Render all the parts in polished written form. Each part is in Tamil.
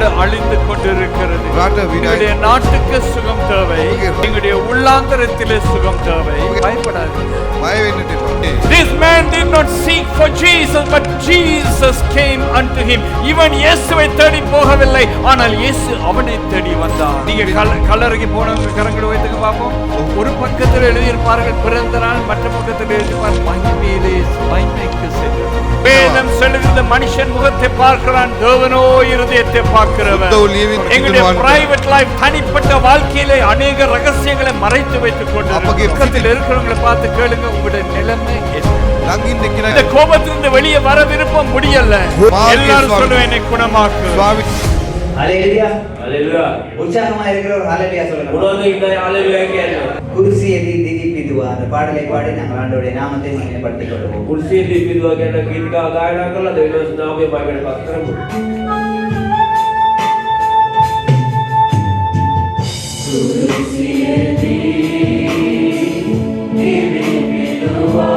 நாடு அழிந்து கொண்டிருக்கிறது. எங்களுடைய நாட்டுக்கு சுகம் தேவை, எங்களுடைய உள்ளாந்தரத்திலே சுகம் தேவை. பயப்படாதீங்க. This man did not seek for Jesus, but Jesus came unto him. இவன் இயேசுவை தேடி போகவில்லை, ஆனால் இயேசு அவனை தேடி வந்தார். நீங்க கல்லறைக்கு போனவங்க கரங்களை வைத்துக்க பார்ப்போம். ஒரு பக்கத்தில் எழுதியிருப்பார்கள் பிறந்த நாள், மற்ற பக்கத்தில் எழுதியிருப்பார் மகிமையிலே மகிமைக்கு சென்று. வேதம் சொல்லுகிறது மனுஷன் முகத்தை பார்க்கிறான், தேவனோ இருதயத்தை பார்க்கிறவர். எங்களுடைய பிரைவேட் லைஃப், தனிப்பட்ட வாழ்க்கையிலே அநேக ரகசியங்களை மறைத்து வைத்துக் கொண்டு பக்கத்தில் இருக்கிறவங்களை பார்த்து கேளுங்க, உங்களுடைய நிலைமை இந்த கோபத்திலிருந்து வெளியே வர விருப்பம் முடியல. எல்லாரும் சொல்லுவேன், என்னை குணமாக்கு. ஹalleluya ஹalleluya உற்சாகமா இருக்கிறவர் ஹalleluya சொல்லுங்க. உடனே இந்த ஹalleluya கேளுங்க. குர்சியை திதிப்பிதுவா அந்த பாடலை பாடி நாங்கள் ஆண்டவருடைய நாமத்தை மகிமைப்படுத்திக் கொள்வோம். குர்சியை திதிப்பிதுவா என்ற गीत का गायन करला देवस नाम के बारे में बात करेंगे. कुर्सिயை दिदिपिதுவா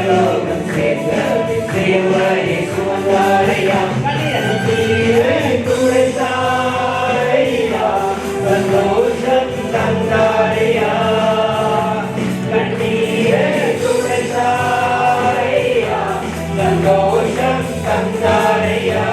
பரலோகம் சேர்ந்த தேவனை சுமந்தாரையா கண்ணீரை துடைத்தாரையா சந்தோஷம் தந்தாரையா கண்ணீரை துடைத்தாரையா சந்தோஷம் தந்தாரையா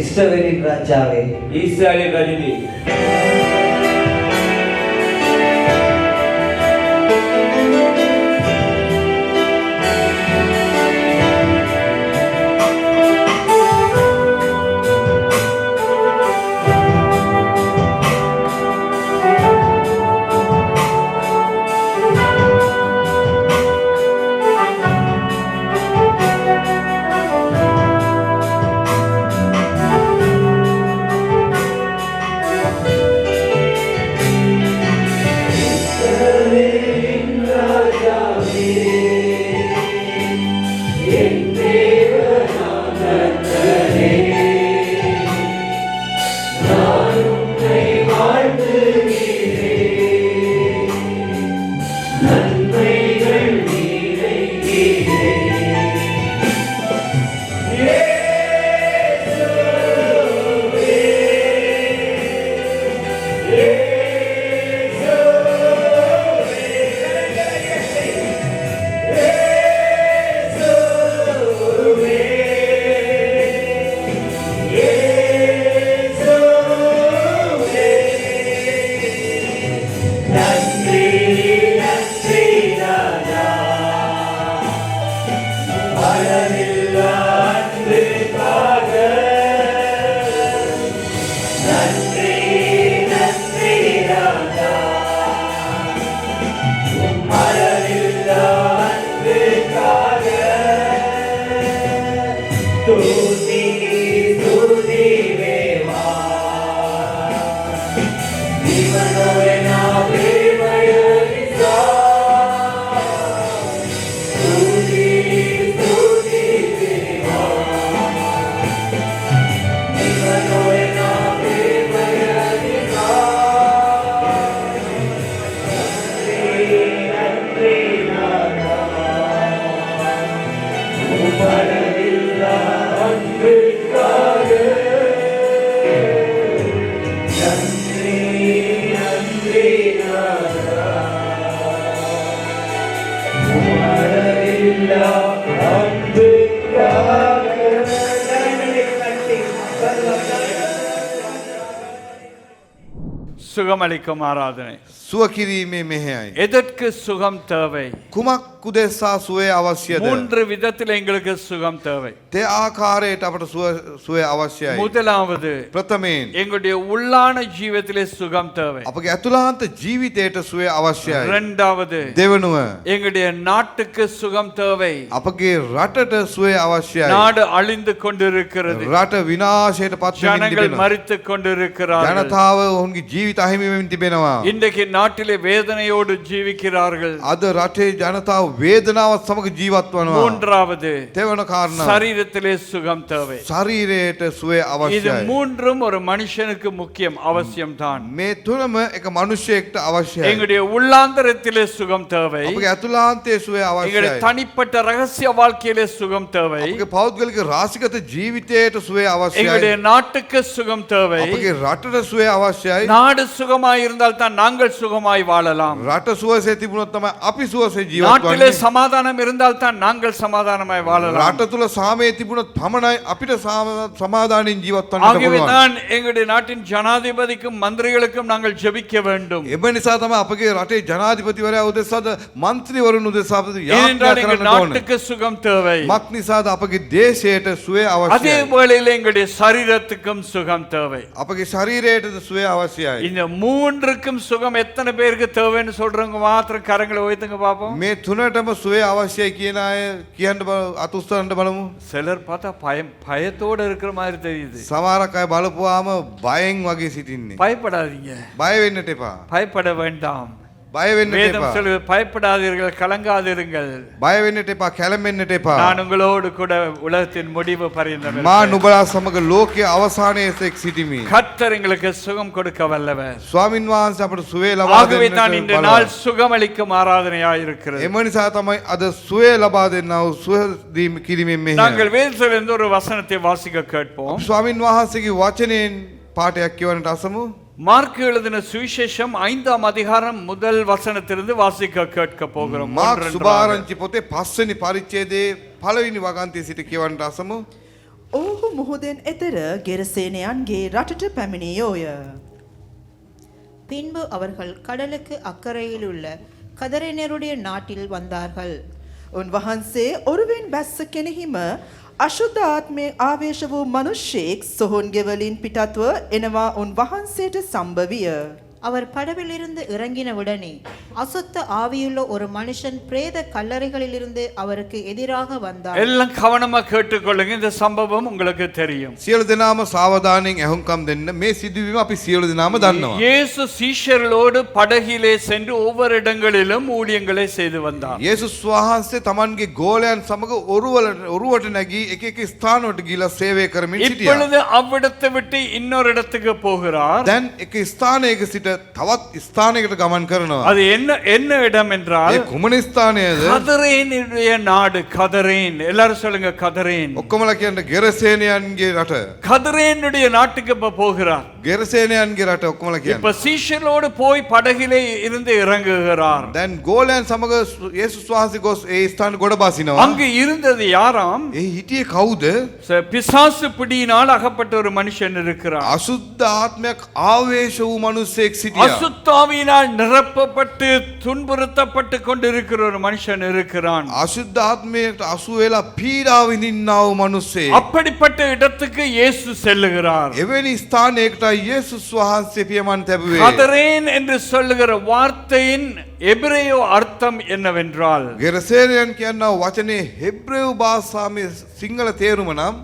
இஸ்ரவேலின் ராஜாவே இஸ்ரவேலின் ராஜாவே நன்றி சுகமளிக்கும் ஆராதனை. සුව කිරීමේ මෙහෙයයි. எதற்கு சுகம் தேவை? කුමක් උදෙසා සුවේ අවශ්‍යද? 3 விதத்தில் எங்களுக்கு சுகம் தேவை. තේ ආකාරයට අපට සුවේ අවශ්‍යයි. முதலாவது, ප්‍රථමයෙන් எங்களுடைய உள்ளான ஜீவியத்திலே சுகம் தேவை. අපගේ ඇතුළාන්ත ජීවිතයට සුවේ අවශ්‍යයි. இரண்டாவது, දෙවනුව எங்களுடைய நாட்டுக்கு சுகம் தேவை. අපගේ රටට සුවේ අවශ්‍යයි. நாடு அழிந்து கொண்டிருக்கிறது. රට විනාශයට පත් වෙමින් ஜனங்கள் තිබෙනවා. மரித்து கொண்டிருக்கிறார்கள். ජනතාව ඔවුන්ගේ ජීවිත අහිමි වෙමින් තිබෙනවා. இன்றைக்கு நாட்டிலே வேதனையோடு ஜீவிக்கிறார்கள். අද රටේ ජනතාව වේදනාවත් සමග ජීවත් වනවා. மூன்றாவது, තෙවන කාරණා சரீரத்திலே சுகம் தேவை. ශරීරයට සුවේ இது අවශ්‍යයි. மூன்றும் ஒரு மனுஷனுக்கு முக்கியம், அவசியம் தான். මේ තුනම එක මනුෂ්‍යයෙක්ට අවශ්‍යයි. எங்களுடைய உள்ளாந்தரத்திலே சுகம் தேவை. අපගේ ඇතුළාන්තයේ සුවේ எங்களுடைய අවශ්‍යයි. தனிப்பட்ட ரகசிய வாழ்க்கையிலே சுகம் தேவை. අපගේ පෞද්ගලික රාශිගත ජීවිතයට සුවේ எங்களுடைய අවශ්‍යයි. நாட்டுக்கு சுகம் தேவை. අපගේ රටට සුවේ අවශ්‍යයි. நாடு சுகமாய் இருந்தால் தான் நாங்கள் சுகமாய் வாழலாம். රට සුවසේ තිබුණොත් තමයි අපි සුවසේ ජීවත් நாட்டிலே වෙන්නේ. சமாதானம் இருந்தால் தான் நாங்கள் சமாதானமாய் வாழலாம். රට තුල සාමය තිබුණොත් පමණයි අපිට සමාදානයෙන් ජීවත් වෙන්න ஆகவே පුළුවන්. தான் எங்களுடைய நாட்டின் ஜனாதிபதிக்கும் மந்திரிகளுக்கும் நாங்கள் ஜெபிக்க வேண்டும். එම නිසා තමයි අපගේ රටේ ජනාධිපතිවරයා උදෙසාද මන්ත්‍රීවරුන් උදෙසා අපි ஏனென்றால் යාඥා எங்கள் කරන්න ඕනේ. நாட்டுக்கு சுகம் தேவை. මක් නිසාද අපගේ දේශයට සුවේ அதே අවශ්‍යයි. வேளையில் எங்களுடைய சரீரத்துக்கும் சுகம் தேவை. අපගේ ශරීරයටද සුවේ අවශ්‍යයි. இந்த மூன்றுக்கும் சுகம் எத்தனை பேருக்கு தேவைன்னு சொல்றவங்க மாத்திரம் கரங்களை உயர்த்துங்க பாப்போம். මේ තුනටම සුවේ අවශ්‍යයි කියන අය කියන්න අතුස්සරන්න බලමු. சிலர் பார்த்தா பயத்தோட இருக்கிற மாதிரி தெரியுது. සමහරක් අය බලපුවාම බයෙන් වගේ සිටින්නේ. பயப்படாதீங்க, බය වෙන්නට එපා. பயப்பட வேண்டாம். බය වෙන්නට வேதம் එපා. சொல்லுது, பயப்படாதீர்கள், கலங்காதிருங்கள், බය වෙන්නට එපා, කැළඹෙන්නට එපා. நான் உங்களோடு கூட உலகத்தின் முடிவு பரியந்தம் මා இருப்பேன். නුඹලා සමග ලෝකයේ අවසානයේ තෙක් සිටිමි. கர்த்தர் எங்களுக்கு சுகம் கொடுக்க வல்லவர். ස්වාමින් වහන්සේ අපට සුවේ ලබා ஆகவே தான் දෙන්නට இந்த நாள் බලවත්. சுகமளிக்கும் ஆராதனையாய் இருக்கிறது. එම නිසා තමයි අද සුවේ ලබා දෙන්නා වූ සුව දීම කිරීමෙන් මෙහෙය. நாங்கள் வேதத்திலிருந்து ஒரு வசனத்தை வாசிக்க கேட்போம். ස්වාමින් වහන්සේගේ වචනයෙන් පාඩයක් කියවන්නට අසමු. மார்க் எழுதின சுவிசேஷம் 5ஆம் அதிகாரம் முதல் வசனத்திலிருந்து வாசிக்க கேட்க போகிறோம். මාක් ஒன்றொன்றாக. සුභාරංචි පොතේ 5 වෙනි පරිච්ඡේදයේ පළවෙනි වගන්තිය සිට කියවන්නට අසමු. ඔහු මුහුදෙන් එතෙර ගෙරසේනයන්ගේ රටට පැමිණියෝය. பின்பு அவர்கள் கடலுக்கு அக்கறையில் உள்ள கதரேனருடைய நாட்டில் வந்தார்கள். උන්වහන්සේ ඔරුවෙන් බැස්ස කෙනෙහිම අශුද්ධ ආත්මයෙන් ආවේශ වූ මිනිසෙක් සොහොන් ගෙවලින් පිටත්ව එනවා උන්වහන්සේට සම්භවිය. அவர் படவிலிருந்து இறங்கினவுடனே அசுத்த ஆவியுள்ள ஒரு மனுஷன் பிரேத கல்லறைகளிலிருந்து அவருக்கு எதிராக வந்தார். எல்லாம் கவனமா கேட்டுக்கொள்ளுங்க, இந்த சம்பவம் உங்களுக்கு தெரியும். සියලු දෙනාම සාවධානයෙන් ඇහුම්කම් දෙන්න. මේ සිදුවීම අපි සියලු දෙනාම දන්නවා. இயேசு சீஷர்களோடு படகிலே சென்று ஒவ்வொரு இடங்களிலும் ஊழியங்களை செய்து வந்தார். යේසුස් වහන්සේ තමන්ගේ ගෝලයන් සමග ඔරුවට නැගී එක එක ස්ථානවලට ගිහිලා සේවය කරමින් සිටියා. இப்பொழுது அவ்விடத்தை விட்டு இன்னொரு இடத்துக்கு போகிறார். දැන් එක ස්ථානයක සිට තවත් ස්ථානයකට ගමන් කරනවා. அது என்ன இடம் என்றால் ඒ කුමන ස්ථානයද? கதரேனுடைய நாடு. கதரேன், எல்லாரும் சொல்லுங்க கதரேன். ඔක්කොමලා කියන්න ගෙරසේනයන්ගේ රට. கதரேனுடைய நாட்டுக்கு இப்ப போகிறார். ගෙරසේනයන්ගේ රට ඔක්කොමලා කියන්න. இப்ப சீஷர்களோடு போய் படகிலே இருந்து இறங்குகிறார். දැන් ගෝලයන් සමග යේසුස් වහන්සේ ගොස් ඒ ස්ථාන ගොඩ බසිනවා. அங்கு இருந்தது யாராம்? ඒ හිටියේ කවුද? பிசாசு பிடியினால் அகப்பட்ட ஒரு மனுஷன் இருக்கிறார். අසුද්ධ ආත්මයක් ආවේශ වූ මිනිසෙක් සිටියා. அசுத்தாவினால் நிரப்பப்பட்டு துன்புறுத்தப்பட்டு கொண்டிருக்கிற ஒரு மனுஷன் இருக்கிறான். අසුද්ධ ආත්මයට අසු වෙලා පීඩා විඳින්නා වූ මිනිසෙක්. அப்படிப்பட்ட இடத்துக்கு இயேசு செல்லுகிறார். එවැනි ස්ථානයකට යේසුස් වහන්සේ පියමන් තැබුවේ. கதரேன் என்று சொல்லுகிற வார்த்தையின் எபிரேய அர்த்தம் என்னவென்றால், ගෙරසේනයන් කියනවා වචනේ හෙබ්‍රේව භාෂාවේ සිංහල තේරුම නම්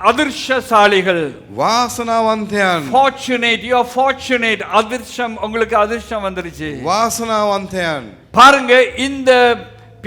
அதிர்ஷ்டசாலிகள், වාසනාවන්තයන්. fortunate, you are fortunate. அதிர்ஷ்டம், உங்களுக்கு அதிர்ஷ்டம் வந்துருச்சு. වාසනාවන්තයන්. பாருங்க, இந்த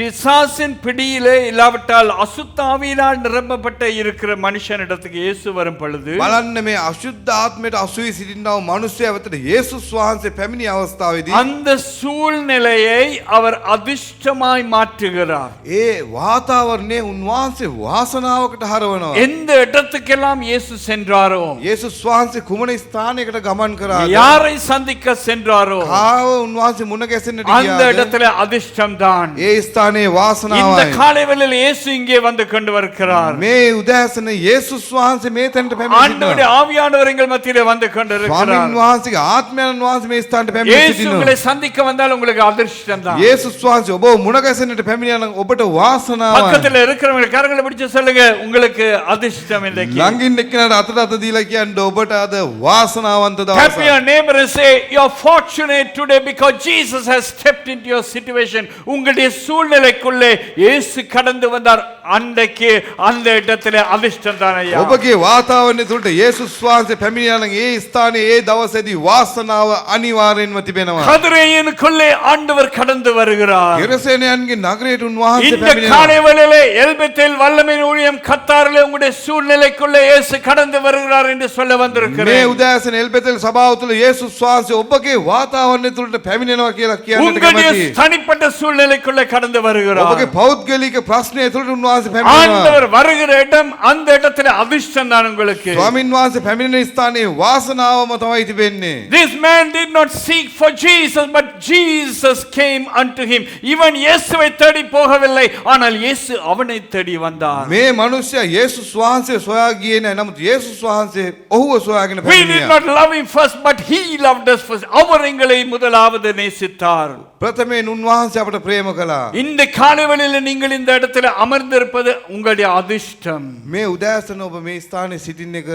பிசாசின் பிடியிலே இல்லாவிட்டால் அசுத்தாவியினால் நிரப்பப்பட்ட இருக்கிற மனுஷனிடத்துக்கு இயேசு வரும் பொழுது බලන්න මේ අශුද්ධ ආත්මයට අසුවී සිටිනා වූ මිනිසයා වෙතට යේසුස් වහන්සේ පැමිණි අවස්ථාවේදී அந்த சூழ்நிலையை அவர் அதிர்ஷ்டமாய் மாற்றுகிறார். ඒ වාතාවරණය උන්වහන්සේ වාසනාවකට හරවනවා. எந்த இடத்துக்கெல்லாம் இயேசு சென்றாரோ, යේසුස් වහන්සේ කුමන ස්ථානයකට ගමන් කරාද? யாரை சந்திக்க சென்றாரோ, කාව උන්වහන්සේ මුණ ගැසෙන්නට அந்த ගියාද? இடத்துல அதிர்ஷ்டம் தான். ඒ ස්ථානයේ ස්ථානයේ இந்த වාසනාවයි. காலை வேளையில் இயேசு இங்கே வந்து கொண்டு வருகிறார். මේ උදෑසන යේසුස් වහන්සේ මේ තැනට ஆண்டவருடைய පැමිණෙනවා. ஆவியானவர் எங்கள் மத்தியிலே வந்து கொண்டு ස්වාමීන් இருக்கிறார். වහන්සේගේ ආත්මයන් වහන්සේ මේ ස්ථානට පැමිණ இயேசு உங்களை සිටිනවා. சந்திக்க வந்தால் உங்களுக்கு அதிர்ஷ்டம் தான். යේසුස් වහන්සේ ඔබ මුණ ගැසෙන්නට පැමිණියා නම් ඔබට වාසනාවයි. பக்கத்துல இருக்கிறவங்க கரங்களை பிடிச்சு சொல்லுங்க, உங்களுக்கு அதிர்ஷ்டம் இன்றைக்கு. ළඟින් එක්කනට අතට අත දීලා කියන්න ඔබට අද වාසනාවන්ත Tap දවසක්. your neighbor and say, you're fortunate today because Jesus has stepped into your situation. உங்களுடைய சூழ்நிலைக்குள்ளே இயேசு கடந்து வந்தார். அன்றைக்கு அந்த இடத்திலே அதிர்ஷ்டம் தான் ஐயா. ඔබගේ වාතාවරණය තුළට යේසුස් වහන්සේ පැමිණියා නම් ඒ ස්ථානයේ ඒ දවසේදී වාසනාව අනිවාර්යෙන්ම තිබෙනවා. கதிரேயனுக்குள்ளே ஆண்டவர் கடந்து வருகிறார். ගෙරසේනයන්ගේ නගරයට උන්වහන්සේ இந்த පැමිණෙනවා. காலை வேளையிலே எல்பெத்தேல் வல்லமையின் ஊழியம் கத்தாரிலே உங்களுடைய சூழ்நிலைக்குள்ளே இயேசு கடந்து வருகிறார் என்று சொல்ல මේ வந்திருக்கிறேன். උදෑසන එල්බෙතෙල් සභාව තුළ යේසුස් වහන්සේ ඔබගේ වාතාවරණය තුළට පැමිණෙනවා කියලා කියන්නට உங்களுடைய කැමතියි. தனிப்பட்ட சூழ்நிலைக்குள்ளே கடந்து வருகிறார். ඔබගේ පෞද්ගලික ප්‍රශ්නය තුළට උන්වහන්සේ පැමිණෙනවා. ஆண்டவர் வருகிற இடம், அந்த இடத்துல அதிர்ஷ்டம் தான் உங்களுக்கு. ස්වාමින් වහන්සේ පැමිණෙන ස්ථානයේ වාසනාවම තමයි තිබෙන්නේ. This man did not seek for Jesus, but Jesus came unto him. இவன் இயேசுவை தேடி போகவில்லை, ஆனால் இயேசு அவனை தேடி வந்தார். මේ මනුස්සයා යේසුස් වහන්සේ සොයා ගියේ නැහැ. නමුත් යේසුස් වහන්සේ ඔහුව සොයාගෙන We did පැමිණියා. not love him first, but he loved us first. அவர் எங்களை முதலாவது நேசித்தார். ප්‍රථමයෙන් උන්වහන්සේ අපට ප්‍රේම කළා. இந்த காலைவெளியில் நீங்கள் இந்த இடத்துல அமர்ந்திருப்பது உங்களுடைய அதிர்ஷ்டம். මේ උදෑසන ඔබ මේ ස්ථානයේ සිටින එක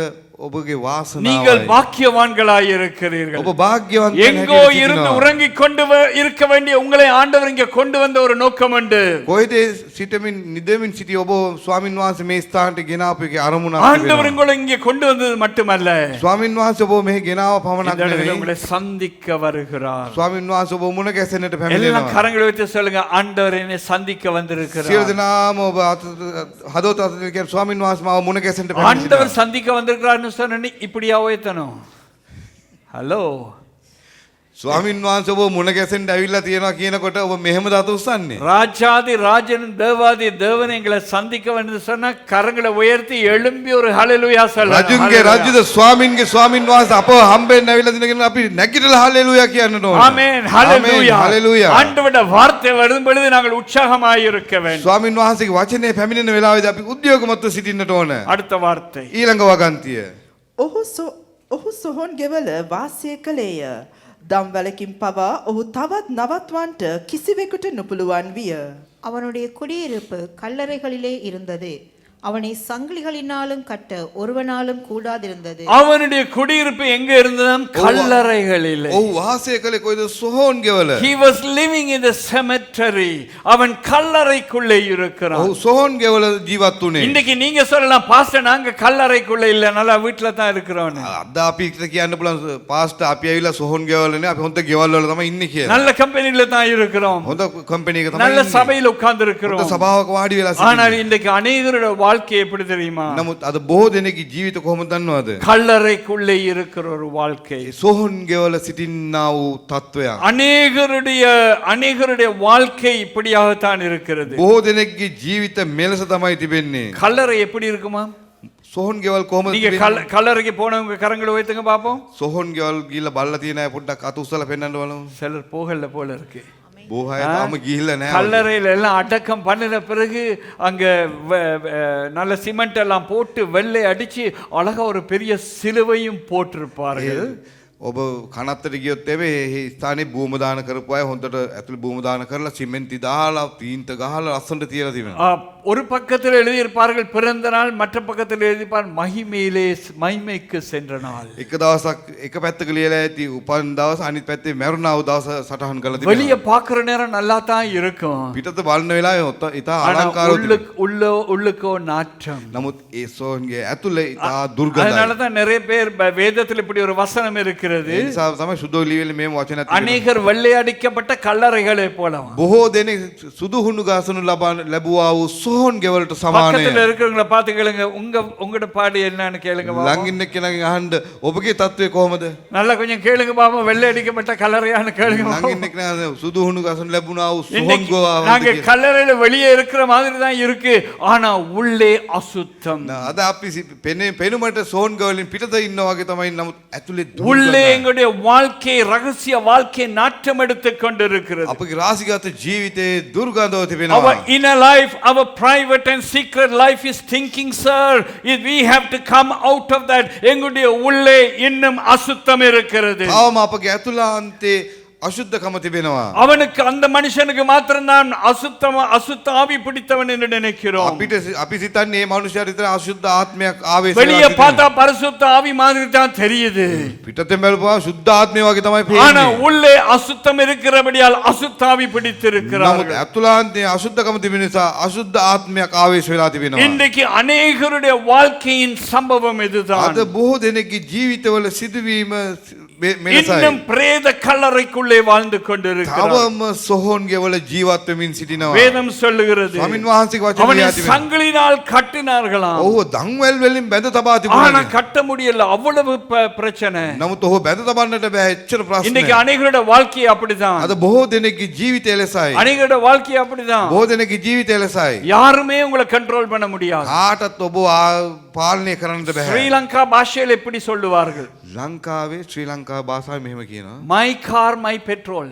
ඔබගේ நீங்கள் වාසනාවයි. பாக்கியவான்களாய் இருக்கிறீர்கள். ඔබ භාග්‍යවන්ත எங்கோ இருந்து உறங்கிக் கொண்டு இருக்க வேண்டிய உங்களை ஆண்டவர் இங்கே கொண்டு வந்த ஒரு நோக்கம் உண்டு. කොහෙද සිටමින් නිදමින් සිටි ඔබ ස්වාමින් වහන්සේ මේ ස්ථානට ගෙනාපු එකේ අරමුණක් ஆண்டவர் තිබෙනවා. உங்களை இங்கே கொண்டு வந்தது மட்டுமல்ல, ස්වාමින් වහන්සේ ඔබ මෙහි ගෙනාව இந்த පමණක් இடத்துல නෙවෙයි. உங்களை சந்திக்க வருகிறார். ස්වාමින් වහන්සේ ඔබ මුණ ගැසෙන්නට எல்லாம் පැමිණෙනවා. கரங்களை வைத்து சொல்லுங்க, ஆண்டவர் என்னை சந்திக்க සියලු வந்திருக்கிறார். දෙනාම ඔබ හදවත අතට කියන ස්වාමින් වහන්සේ මාව මුණ ගැසෙන්නට ஆண்டவர் පැමිණෙනවා. சந்திக்க வந்திருக்கிறார்னு சொன்னனே இப்படியா ஓயத்தணும்? ஹலோ, ස්වාමින් වහන්සේ ඔබ මුණ ගැසෙන්න ඇවිල්ලා තියෙනවා කියනකොට ඔබ මෙහෙමද අත උස්සන්නේ? ராஜாதி ராஜன் தேவாதி தேவன் எங்களை சந்திக்க வந்து சொன்னா கரங்களை உயர்த்தி எழும்பி ஒரு ஹalleluya சொல்லலாம். රජුන්ගේ රජුද ස්වාමින්ගේ ස්වාමින් වහන්සේ අපව හම්බෙන්න ඇවිල්ලා දිනගෙන අපි නැගිටලා හalleluya කියන්නට ඕන. ஆமென், ஹalleluya. හalleluya. ஆண்டவருடைய வார்த்தை வரும் பொழுது நாங்கள் உற்சாகமாய் இருக்க வேண்டும். ස්වාමින් වහන්සේගේ වචනේ පැමිණෙන වෙලාවේදී අපි උද්‍යෝගමත්ව සිටින්නට ඕන. அடுத்த வார்த்தை, ඊළඟ වගන්තිය. ඔහු සොහොන් ගෙවල වාසය කළේය. දම්වැලකින් පවා ඔහු තවත් නවත්වන්ට කිසිවෙකුට නොපුළුවන් විය. அவனுடைய குடியிருப்பு கல்லறைகளிலே இருந்தது. அவனை சங்கிலிகளினாலும் கட்ட ஒருவனாலும் கூடாதிருந்தது. அவனுடைய குடியிருப்பு எங்க இருந்ததாம்? கல்லறைகளிலே. ඔහු වාසය කළේ කොයිද? සොහොන් ගෙවල. He was living in the cemetery. அவன் கல்லறைக்குள்ளே இருக்கிறான். ඔහු සොහොන් ගෙවල ජීවත් වුණේ. இன்னைக்கு நீங்க சொல்லலாம், பாஸ்டர் நாங்க கல்லறைக்குள்ள இல்ல, நல்லா வீட்ல தான் இருக்கிறோம். අද අපි කියන්න පුළුවන් පාස්ටර් අපි ඇවිල්ලා සොහොන් ගෙවලනේ අපි හොඳ ගෙවල් වල තමයි ඉන්නේ කියලා. நல்ல கம்பெனில தான் இருக்கிறோம். හොඳ කම්පැනි එක තමයි நல்ல ඉන්නේ. சபையில் உட்கார்ந்து හොඳ இருக்கிறோம். සභාවක වාඩි වෙලා ஆனால் සිටිනවා. இன்றைக்கு அநேகருடைய வாழ்க்கை எப்படி தெரியுமா? නමුත් අද බොහෝ දෙනෙක්ගේ ජීවිත කොහොමද දන්නවද? கல்லறைக்குள்ளே இருக்கிற ஒரு வாழ்க்கை. සොහොන් ගෙවල සිටින්නා වූ තත්වයක්. அநேகருடைய வாழ்க்கை இப்படியாகத்தான் இருக்கிறது. බොහෝ දෙනෙක්ගේ ජීවිත මෙලෙස තමයි තිබෙන්නේ. கல்லறை எப்படி இருக்குமா? සොහොන් ගෙවල් කොහොමද நீங்க තිබෙන්නේ? கல்லறைக்கு போனவங்க கரங்களை உயர்த்துங்க பாப்போம். සොහොන් ගෙවල් ගිහිල්ලා බලලා තියෙන අය පොඩ්ඩක් අත උස්සලා පෙන්නන්න බලමු. சிலர் போகல போல இருக்கு. බොහෝ අය තාම ගිහිල්ලා නැහැ. கல்லறையில எல்லாம் அடக்கம் பண்ணின பிறகு அங்க நல்ல சிமெண்ட் எல்லாம் போட்டு வெள்ளை அடிச்சு அழகா ஒரு பெரிய சிலுவையும் போட்டிருப்பார்கள். ඔබ කනත්තට ගියොත් එවේ ඒ ස්ථානේ භූම දාන කරපු අය හොඳට ඇතුළේ භූම දාන කරලා සිමෙන්ති දාලා තීන්ත ගහලා ලස්සනට තියලා තිබෙනවා. ஒரு பக்கத்தில் எழுதியிருப்பார்கள் பிறந்த நாள், மற்ற பக்கத்தில் எழுதியிருப்பார் மகிமைக்கு சென்ற நாள். එක දවසක් එක පැත්තක ලියලා ඇති උපන් දවස, අනිත් පැත්තේ මරුණා වූ දවස සටහන් කරලා තිබෙනවා. வெளிய பார்க்குற நேரம் நல்லா தான் இருக்கும், පිටත බලන වෙලාවේ ඉතා ஆனா අලංකාරව තිබෙනවා. உள்ளுக்கோ நாற்றம். නමුත් ඒ සොහොන්ගේ ඇතුළේ ඉතා දුර්ගන්ධයි. அதனால தான் நிறைய பேர் வேதத்தில் இப்படி ஒரு வசனம் இருக்கிறது. ඒ නිසා තමයි සුදු ලියවිලි මේම වචනයක් තිබෙනවා. அநேகர் வெள்ளையடிக்கப்பட்ட கல்லறைகளை போலவும். බොහෝ දෙනෙක් සුදු හුණු ගාසනු ලැබුවා වූ සොහොන් ගෙවලට සමානයි. பக்கத்துல இருக்கிறவங்கள பார்த்து கேளுங்க, உங்களோட பாடு என்னன்னு கேளுங்க பாப்போம். ළඟින් ඉන්න කෙනාගෙන් අහන්න ඔබගේ තත්ත්වය කොහොමද? நல்லா கொஞ்சம் கேளுங்க பாப்போம். வெள்ளை அடிக்கப்பட்ட கல்லறையான்னு கேளுங்க ළඟින් பாப்போம். ඉන්න කෙනා සුදු හුණු ගාසනු ලැබුණා වූ සොහොන් இன்னைக்கு ගෝවා. நாங்க கல்லறையில வெளியே இருக்கிற மாதிரி தான் இருக்கு, ஆனா உள்ளே அசுத்தம். අද අපි පෙනුමට සොහොන් ගවලින් පිටත ඉන්නා වගේ තමයි. නමුත් ඇතුලේ உள்ள உள்ளே எங்களுடைய வாழ்க்கை ரகசிய வாழ்க்கை நாட்டம் எடுத்துக் கொண்டிருக்கிறது. අපගේ රාසිගත ජීවිතේ දුර්ගන්ධව Our තිබෙනවා. inner life, our private and secret life is thinking, sir, if we have to come out of that. எங்களுடைய உள்ளே இன்னும் அசுத்தம் இருக்கிறது. තවම අපගේ ඇතුළාන්තේ අශුද්ධකම තිබෙනවා. அவனுக்கு அந்த மனுஷனுக்கு மாத்திரம் தான் அசுத்த ஆவி பிடித்தவன் என்று நினைக்கிறோம். අපි සිතන්නේ මේ මනුෂ්‍යයාට විතර අශුද්ධ ආත්මයක් ආවේශ வெளியே பார்த்தா பரிசுத்த ஆவி மாதிரி தான் தெரியுது. පිටතෙන් බැලුවා සුද්ධ ආත්මය වගේ තමයි ஆனா පේන්නේ. உள்ளே அசுத்தம் இருக்கிறபடியால் அசுத்த ஆவி නමුත් பிடித்திருக்கிறார்கள். ඇතුළාන්තයේ අශුද්ධකම තිබෙන නිසා අශුද්ධ ආත්මයක් ආවේශ වෙලා තිබෙනවා. இன்றைக்கு அநேகருடைய வாழ்க்கையின் சம்பவம் இதுதான். අද බොහෝ දෙනෙක්ගේ ජීවිතවල සිදුවීම මෙලෙසයි. இன்னும் பிரேத கல்லறைக்குள்ளே வாழ்ந்து கொண்டிருக்கிறார். තවම සොහොන්ගේ වල ජීවත් වෙමින් සිටිනවා. வேதம் சொல்லுகிறது ස්වාමීන් වහන්සේගේ වචනේ அவனை ලියා තිබෙනවා. சங்கிலினால் கட்டினார்களாம். ඔහු දන්වැල් වලින් බැඳ තබා ஆனா තිබුණා. கட்ட முடியல, அவ்வளவு பிரச்சனை. නමුත් ඔහු බැඳ තබන්නට බෑ එච්චර இன்னைக்கு ප්‍රශ්න. அநேகருடைய வாழ்க்கை அப்படிதான். අද බොහෝ දෙනෙක්ගේ ජීවිතය එලෙසයි. அநேகருடைய வாழ்க்கை அப்படிதான். බොහෝ දෙනෙක්ගේ ජීවිතය එලෙසයි. யாருமே உங்களை கண்ட்ரோல் பண்ண முடியாது. කාටත් ඔබ පාලනය කරන්නට බෑ. ஸ்ரீலங்கா பாஷையில் எப்படி சொல்லுவார்கள்? ලංකාවේ ශ්‍රී ලංකා භාෂාවෙන් මෙහෙම කියනවා. My car my petrol.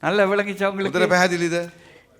நல்ல விளங்கிச்சா උදේට உங்களுக்கு? පැහැදිලිද?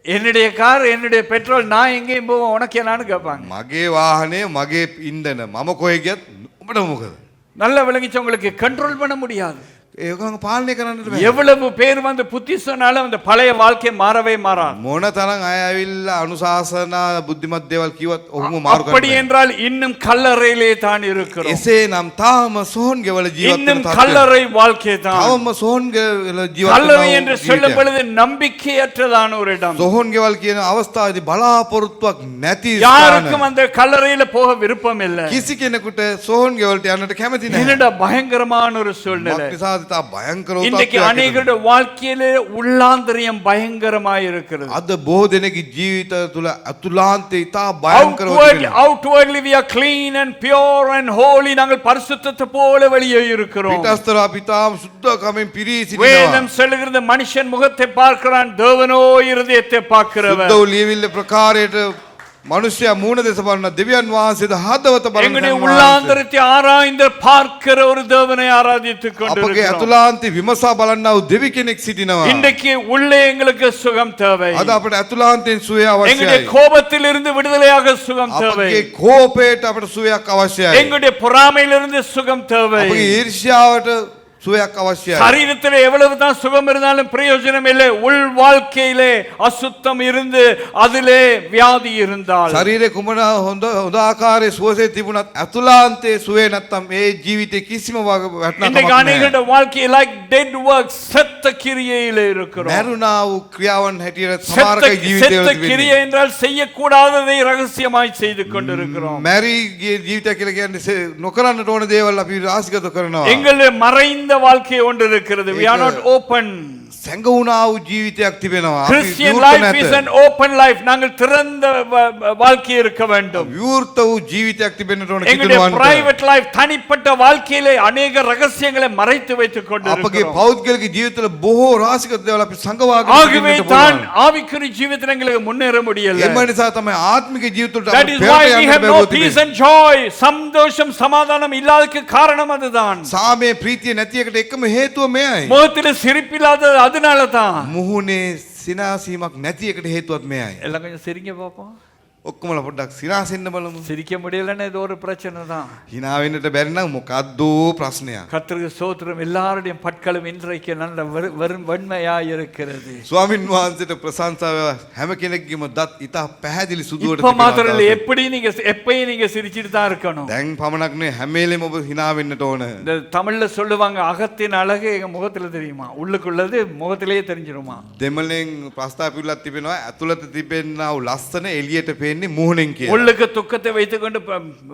என்னுடைய கார் என்னுடைய பெட்ரோல், நான் எங்கேயும் போவேன் உனக்கு என்னான்னு கேட்பாங்க. මගේ වාහනේ මගේ ඉන්ධන මම කොහෙ ගියත් ඔබට මොකද? நல்ல விளங்கிச்சா உங்களுக்கு? கண்ட்ரோல் பண்ண முடியாது. ඒක පාලනය කරන්නට බෑ. எவ்வளவு பேர் வந்து புத்தி சொன்னாலும் அந்த பழைய வாழ்க்கை மாறவே மாறாது. මොන තරම් අය ඇවිල්ලා අනුශාසනා බුද්ධිමත් දේවල් කිව්වත් ඔහුම මාරු அப்படி කරනවා. என்றால் இன்னும் கல்லறையிலே தான் இருக்கிறோம். එසේනම් තාම සෝන්ගේ වල ජීවත් இன்னும் වෙන තත්ත්වය. கல்லறை வாழ்க்கை தான். තවම සෝන්ගේ වල ජීවත් கல்லறை වෙන என்று சொல்லும் பொழுது நம்பிக்கையற்றதான ஒரு இடம். සෝන්ගේ වල කියන අවස්ථාවේදී බලාපොරොත්තුවක් නැති யாருக்கும் அந்த கல்லறையில போக விருப்பம் இல்லை. කිසි කෙනෙකුට සෝන්ගේ වලට යන්නට කැමති නැහැ. என்னடா பயங்கரமான ஒரு சூழ்நிலை. මක්නිසාද තා භයංකර இன்றைக்கு තත්ත්වයක් அநேகருடைய வாழ்க்கையிலே உள்ளாந்தரியம் பயங்கரமாய் இருக்கிறது. අද බොහෝ දෙනෙකුගේ ජීවිත තුළ අතුලාන්තේ ඉතා භයංකරව තිබෙනවා. Outwardly we are clean and pure and holy. நாங்கள் பரிசுத்தத்தை போல வெளியே இருக்கிறோம். පිටස්තර අපි තාම සුද්ධකමින් පිරී සිටිනවා. வேதம் சொல்லுகிறது மனுஷன் முகத்தை பார்க்கிறான், தேவனோ இருதயத்தை பார்க்கிறவர். සුද්ධ ලියවිල්ල ප්‍රකාරයට මනුෂ්‍යයා මූණ දෙස බලන දෙවියන් වහන්සේද හදවත බලන எங்களுடைய உள்ளாந்தரத்தை ஆராய்ந்து பார்க்கிற ஒரு தேவனை ஆராதித்துக் අපගේ கொண்டிருக்கிறோம். ඇතුලාන්තේ විමසා බලන්නා වූ දෙවි කෙනෙක් සිටිනවා. இன்றைக்கு உள்ளே எங்களுக்கு சுகம் தேவை. අද අපට ඇතුලාන්තයෙන් සුවය எங்களுடைய අවශ්‍යයි. கோபத்திலிருந்து விடுதலையாக சுகம் தேவை. අපගේ කෝපයට අපට සුවයක් අවශ්‍යයි. எங்களுடைய பொறாமையிலிருந்து சுகம் தேவை. අපගේ ඊර්ෂ්‍යාවට සුවයක් අවශ්‍යයි. சரீரத்தில் எவ்வளவுதான் சுகம் இருந்தாலும் பிரயோஜனம் இல்லை. உள் வாழ்க்கையிலே அசுத்தம் இருந்து அதிலே வியாதி இருந்தால், ශරීරේ කුමන හොඳ ආකාරයේ සුවසේ තිබුණත් ඇතුලාන්තයේ සුවේ නැත්තම් ඒ ජීවිතේ කිසිම இன்றைக்கு වටිනාකමක් නැහැ. அநேகருடைய வாழ்க்கை like dead works, செத்த கிரியையிலே இருக்கிறோம். මරුණා වූ ක්‍රියාවන් හැටියට සමහරක ජීවිතවල செத்த තිබෙනවා. கிரியை என்றால் செய்யக்கூடாததை ரகசியமாய் செய்து கொண்டிருக்கிறோம். මැරි ගිය ජීවිතය කියලා කියන්නේ නොකරන්නට ඕන දේවල් අපි රාශිගත කරනවා. எங்களுடைய மறைந்த வாழ்க்கை ஒன்று இருக்கிறது. We are not open. සැඟවුණා වූ ජීවිතයක් තිබෙනවා. අපි Christian විවෘත life නැත. is an open life. நாங்கள் திறந்த வாழ்க்கை இருக்க வேண்டும். විවෘත වූ ජීවිතයක් තිබෙන්නට ඕන எங்களுடைய කිතුණුවන්ට. private life, தனிப்பட்ட வாழ்க்கையிலே அநேக ரகசியங்களை மறைத்து வைத்துக் අපගේ கொண்டிருக்கிறோம். පෞද්ගලික ජීවිතවල බොහෝ රාශිගත දේවල් අපි සංගවාගෙන ஆகவே ඉන්නට தான் පුළුවන්. ஆவிக்குரிய ஜீவிதத்தில் எங்களுக்கு முன்னேற முடியல. එම නිසා තමයි ආත්මික ජීවිතවලට That අපි is පෙරට why we යන්නට have no බැරුව peace තිබෙනවා. and joy. சந்தோஷம் சமாதானம் இல்லாததுக்கு காரணம் அதுதான். සාමයේ ප්‍රීතිය නැති එකට එකම හේතුව මෙයයි. முகத்தில் சிரிப்பில்லாதது அதனால தான். මුහුණේ සිනාසීමක් නැති එකට හේතුවත් මෙයයි. எல்லாம் கொஞ்சம் சிரிங்க பாப்போம். ඔක්කොමලා පොඩ්ඩක් සිනාසෙන්න බලමු. சிரிக்க முடியலன்னா இது ஒரு பிரச்சனை தான். hina වෙන්නට බැරි නම් මොකද්දෝ ප්‍රශ්නයක්. கர்த்தருக்கு ஸ்தோத்திரம். எல்லாருடைய பற்களும் இன்றைக்கு நல்ல வெண்மையாய் இருக்கிறது. ස්වාමින් වහන්සේට ප්‍රශංසා වේවා. හැම කෙනෙක්ගේම දත් ඉතා පැහැදිලි සුදුවට இப்ப மாத்திரம் இல்ல, තිබෙනවා. எப்படி நீங்க எப்பயும் நீங்க சிரிச்சிட்டு தான் இருக்கணும். දැන් පමණක් නෙවෙයි හැම වෙලේම ඔබ hina වෙන්නට ඕන. இந்த தமிழ்ல சொல்லுவாங்க, அகத்தின் அழகு எங்க முகத்துல தெரியுமா, உள்ளுக்குள்ளது முகத்திலேயே தெரிஞ்சிருமா. දෙමළෙන් ප්‍රස්තාව පිළිලක් තිබෙනවා. ඇතුළත තිබෙනා වූ ලස්සන එළියට පේන්නේ මුහුණෙන් කියලා. உள்ளுக்கு துக்கத்தை வைத்துக்கொண்டு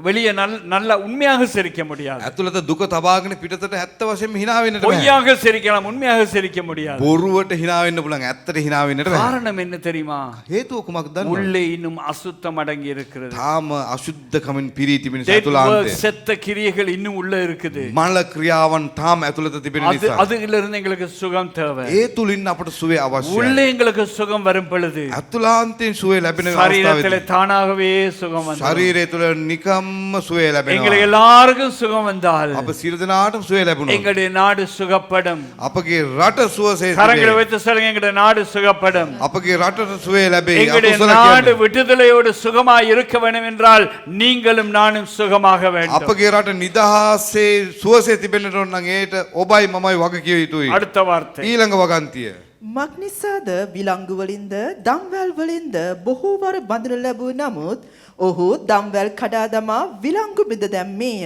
வெளியே நல்ல உண்மையாக சிரிக்க முடியாது. ඇතුළත දුක තබාගෙන පිටතට ඇත්ත වශයෙන්ම hina වෙන්නට බෑ. பொய்யாக சிரிக்கலாம், உண்மையாக சிரிக்க முடியாது. බොරුවට hina වෙන්න පුළුවන්. ඇත්තට hina වෙන්නට බෑ. காரணம் என்ன தெரியுமா? හේතුව කුමක්ද දන්නවද? உள்ளே இன்னும் அசுத்தம் அடங்கி இருக்கிறது. තාම අශුද්ධකමින් පිරී තිබෙන Dead ඇතුළාන්තය. works, செத்த கிரியைகள் இன்னும் உள்ள இருக்குது. මල ක්‍රියාවන් තාම ඇතුළත තිබෙන නිසා. அதுல இருந்து எங்களுக்கு சுகம் தேவை. ඒ තුලින් අපට සුවේ අවශ්‍යයි. உள்ளே எங்களுக்கு சுகம் வரும் பொழுது ඇතුළාන්තයෙන් සුවේ ලැබෙන சரீரத்தில் අවස්ථාවේදී தானாகவே சுகம் வந்தது. ශරීරය තුළ නිකම්ම සුවය எங்களுக்கு ලැබෙනවා. எல்லாருக்கும் சுகம் வந்தால் අප සියලු දෙනාටම සුවය ලැබුණා. எங்களுடைய நாடு சுகப்படும். අපගේ රට සුවසේ கரங்களை තිබේ. வைத்து சொல்லுங்க, எங்களுடைய நாடு சுகப்படும். අපගේ රටට සුවය ලැබේ. எங்களுடைய අකුසල நாடு කියන්නේ. விடுதலையோடு சுகமாய் இருக்க வேண்டும் என்றால் நீங்களும் நானும் சுகமாக வேண்டும். අපගේ රට නිදහසේ සුවසේ තිබෙන්නට ඕන නම් ඒට ඔබයි මමයි වග කිය යුතුයි. அடுத்த வார்த்தை, ඊළඟ වගන්තිය. මක්නිසාද විලංගුවලින්ද දම්වැල් වලින්ද බොහෝවර බඳින ලැබූ නමුත් ඔහු දම්වැල් කඩා දමා විලංගු බිඳ දැම්මේය.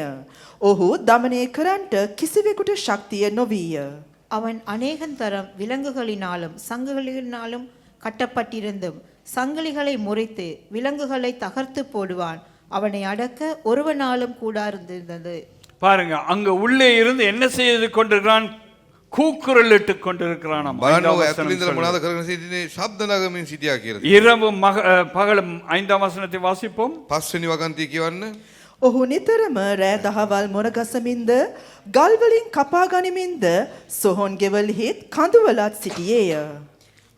ඔහු දමනය කරන්නට කිසිවෙකුට ශක්තිය නොවීය. அவன் அநேகந்தரம் விலங்குகளினாலும் சங்குகளினாலும் கட்டப்பட்டிருந்தும் சங்கிலிகளை முறித்து விலங்குகளை தகர்த்து போடுவான். அவனை அடக்க ஒருவனாலும் கூடாதிருந்தது. பாருங்க, அங்க உள்ளே இருந்து என்ன செய்து கொண்டிருக்கிறான்? கூக்குரலிட்டு கொண்டிருக்கிறான். බලන්න ඇතුළේ ඉඳලා මොනවද කරගෙන සිටින්නේ? ශබ්ද නගමින් සිටියා කියලා. இரவும் பகலும். 5ஆம் வசனத்தை வாசிப்போம். 5 වෙනි වගන්තිය කියවන්න. ඔහු නිතරම රෑ දහවල් මොරගසමින්ද ගල්වලින් කපා ගනිමින්ද සොහොන් ගෙවල්හිත් කඳුවලත් සිටියේය.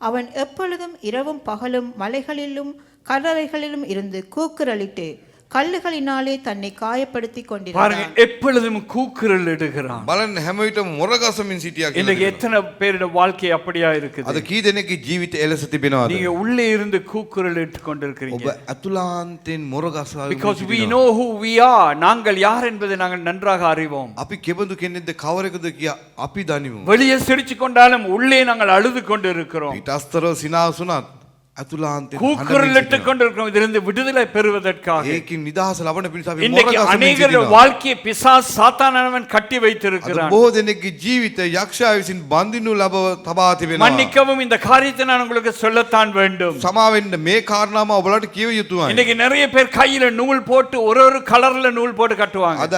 அவன் எப்பொழுதும் இரவும் பகலும் மலைகளிலும் கடலைகளிலும் இருந்து கூக்குரலிட்டு கல்லுகளினாலே தன்னை காயப்படுத்தி பாருங்க, கொண்டிருந்தான். எப்பொழுதும் கூக்குரல் இடுகிறான். බලන්න හැම විටම මොරගසමින් සිටියා இன்னைக்கு කියලා. எத்தனை பேருடைய வாழ்க்கை அப்படியா இருக்குது? අද කී දෙනෙක්ගේ ජීවිතය එලෙස තිබෙනවද? நீங்க உள்ளே இருந்து கூக்குரல் இட்டு கொண்டிருக்கிறீங்க. ඔබ ඇතුළාන්තයෙන් මොරගසා Because we know who we are. நாங்கள் யார் என்பதை நாங்கள் நன்றாக அறிவோம். අපි කෙබඳු කෙනෙක්ද කවරෙකුද කියා අපි දනිමු. வெளியே சிரிச்சு கொண்டாலும் உள்ளே நாங்கள் அழுது கொண்டு இருக்கிறோம். පිටස්තරව සිනාසුණත් ඇතුළාන්තයෙන් கூக்குரல் இட்டு கொண்டிருக்கிறோம் இதிலிருந்து விடுதலை பெறுவதற்காக. ඒකින් නිදහස ලබන පිණිස අපි இன்னைக்கு මොරගසමින් அநேகருடைய සිටිනවා. வாழ்க்கையை பிசாசு சாத்தானவன் கட்டி අද வைத்திருக்கிறான். බොහෝ දෙනෙක්ගේ ජීවිත යක්ෂයා විසින් බඳිනු ලබව තබා තිබෙනවා. மன்னிக்கவும், இந்த காரியத்தை நான் உங்களுக்கு சொல்லத்தான் வேண்டும். සමාවෙන්න මේ කාරණාව ඔබලට කිව යුතුයි. இன்னைக்கு நிறைய பேர் கையில நூல் போட்டு ஒரு கலர்ல நூல் போட்டு கட்டுவாங்க. අද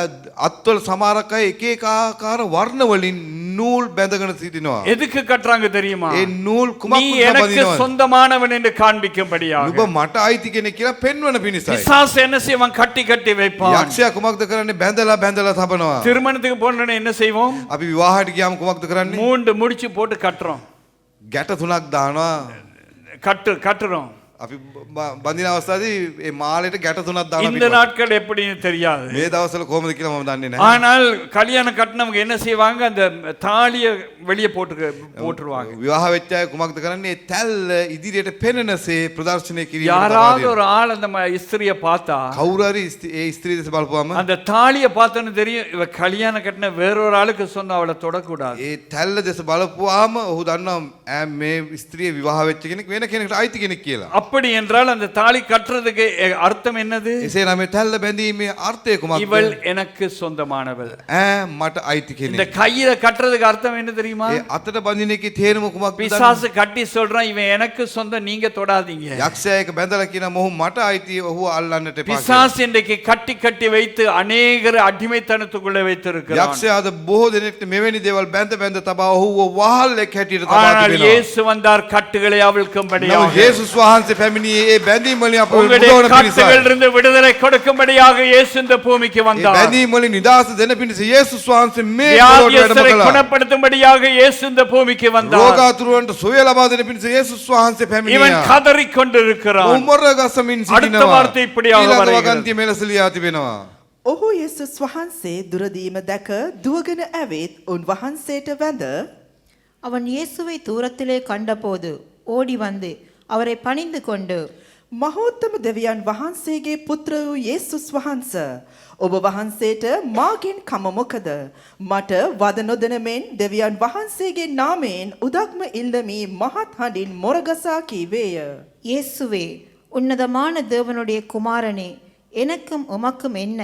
අත්වල සමහරක් අය එක එක ආකාර වර්ණ වලින් නූල් බැඳගෙන සිටිනවා. எதுக்கு கட்டுறாங்க தெரியுமா? ඒ නූල් நீ කුමක් எனக்கு බඳිනවද? சொந்தமானவன் என்று காண்பிக்கும்படியாக. නුඹ මට අයිති කෙනෙක් කියලා පෙන්වන පිණිසයි. பிசாசு என்ன செய்வான்? கட்டி கட்டி வைப்பான். යක්ෂයා කුමක්ද කරන්නේ? බැඳලා බැඳලා තබනවා. திருமணத்துக்கு போனோடனே என்ன செய்வோம்? අපි විවාහයට ගියාම කුමක්ද කරන්නේ? 3 முடிச்சு போட்டு கட்டுறோம். ගැට තුනක් දානවා. கட்டுறோம். අපි බඳින අවස්ථාවේදී මේ මාළේට ගැට තුනක් දානවා. இந்த நாட்கள் எப்படின்னு தெரியாது. මේ දවස්වල කොහොමද කියලා මම දන්නේ නැහැ. ஆனால் கல்யாணம் கட்டினவங்க என்ன செய்வாங்க? அந்த தாலியை வெளியே போட்டுருவாங்க. විවාහ වෙච්ච අය කුමක්ද කරන්නේ? තැල්ල ඉදිරියට පෙනෙනසේ ප්‍රදර්ශනය කිරීම. யாராவது ஒரு ஆள் அந்த ஸ்திரியை பார்த்தா, කවුරු හරි ඒ ස්ත්‍රී දෙස බලපුවාම அந்த தாலியை பார்த்தோன்னு தெரியும் இவ கல்யாணம் கட்டின வேறொரு ஆளுக்கு சொன்ன அவளை தொடக்கூடாது. ඒ තැල්ල දෙස බලපුවාම ඔහු දන්නවා මේ ස්ත්‍රිය විවාහ වෙච්ච කෙනෙක් වෙන කෙනෙකුට අයිති කෙනෙක් කියලා. அப்படி என்றால் அந்த தாலி கட்டுறதுக்கு அர்த்தம் என்னது? එසේ නම් මේ තැල්ල බැඳීමේ අර්ථය කුමක්ද? இவள் எனக்கு சொந்தமானவள். මට අයිති இந்த කෙනෙක්. கையில கட்டுறதுக்கு அர்த்தம் என்ன தெரியுமா? ඒ අතට බඳින එකේ තේරුම කුමක්ද? பிசாசு கட்டி சொல்றான் இவன் எனக்கு சொந்தம், நீங்க தொடாதீங்க. යක්ෂයා එක බැඳලා කියන මොහු මට අයිති ඔහු අල්ලන්නට එපා. பிசாசு இன்றைக்கு கட்டி கட்டி வைத்து அநேகர் அடிமைத்தனத்துக்குள்ளே வைத்திருக்கிறான். යක්ෂයා අද බොහෝ දෙනෙක්ට මෙවැනි දේවල් බැඳ බැඳ තබා ඔහුව වහල්ලෙක් හැටියට තබා ஆனால் තිබෙනවා. இயேசு வந்தார் கட்டுகளை அவிழ்க்கும்படியாக. නමුත් යේසුස් වහන්සේ පැමිණියේ ඒ බැඳීම් වලින් අපව உங்களுடைய මුදවන පිණිසයි. கட்டுகளிலிருந்து விடுதலை கொடுக்கும்படியாக இயேசு இந்த பூமிக்கு ඒ வந்தார். බැඳීම් වලින් නිදහස දෙන පිණිස යේසුස් වහන්සේ මේ පොළොවට வியாதியஸ்தரை වැඩම කළා. குணப்படுத்தும்படியாக இயேசு இந்த பூமிக்கு வந்தார். රෝගාතුරන්ට සුවය ලබා දෙන පිණිස යේසුස් වහන්සේ இவன் පැමිණියා. கதறிக் கொண்டிருக்கிறான். උමර ගසමින් அடுத்த සිටිනවා. வார்த்தை இப்படியாக ඊළඟ வருகிறது. වගන්තිය මෙලෙස ලියා තිබෙනවා. ඔහු යේසුස් වහන්සේ දුරදීම දැක දුවගෙන ඇවිත් උන්වහන්සේට වැඳ அவன் இயேசுவை தூரத்திலே கண்டபோது ஓடி வந்து அவரை பணிந்து கொண்டு, මහෝත්තම දෙවියන් වහන්සේගේ පුත්‍ර වූ යේසුස් වහන්ස, ඔබ වහන්සේට මාගෙන් කම මොකද? මට වද නොදෙන මෙන් දෙවියන් වහන්සේගේ නාමයෙන් උදක්ම ඉල්ලමි මහත් හඬින් මොරගසා කීවේය. இயேசுவே, உன்னதமான தேவனுடைய குமாரனே, எனக்கும் உமக்கும் என்ன?